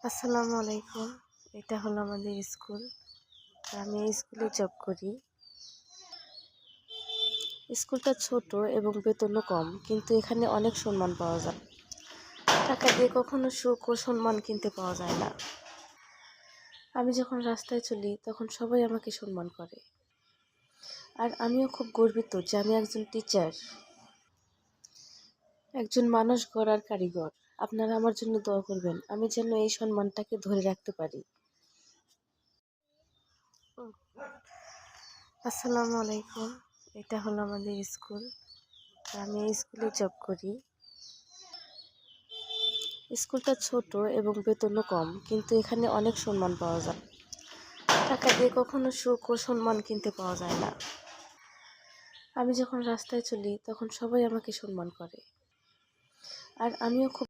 আসসালামু আলাইকুম। এটা হলো আমাদের স্কুল। আমি এই স্কুলে জব করি। স্কুলটা ছোট এবং বেতনও কম, কিন্তু এখানে অনেক সম্মান পাওয়া যায়। টাকা দিয়ে কখনো সুখ ও সম্মান কিনতে পাওয়া যায় না। আমি যখন রাস্তায় চলি তখন সবাই আমাকে সম্মান করে। আর আমিও খুব গর্বিত যে আমি একজন টিচার, একজন মানুষ গড়ার কারিগর। আপনারা আমার জন্য দোয়া করবেন, আমি যেন এই সম্মানটাকে ধরে রাখতে পারি। আসসালামু আলাইকুম। এটা হলো আমাদের স্কুল। আমি এই স্কুলে জব করি। স্কুলটা ছোট এবং বেতনও কম, কিন্তু এখানে অনেক সম্মান পাওয়া যায়। টাকা দিয়ে কখনো সুখ ও সম্মান কিনতে পাওয়া যায় না। আমি যখন রাস্তায় চলি তখন সবাই আমাকে সম্মান করে। আর আমিও খুব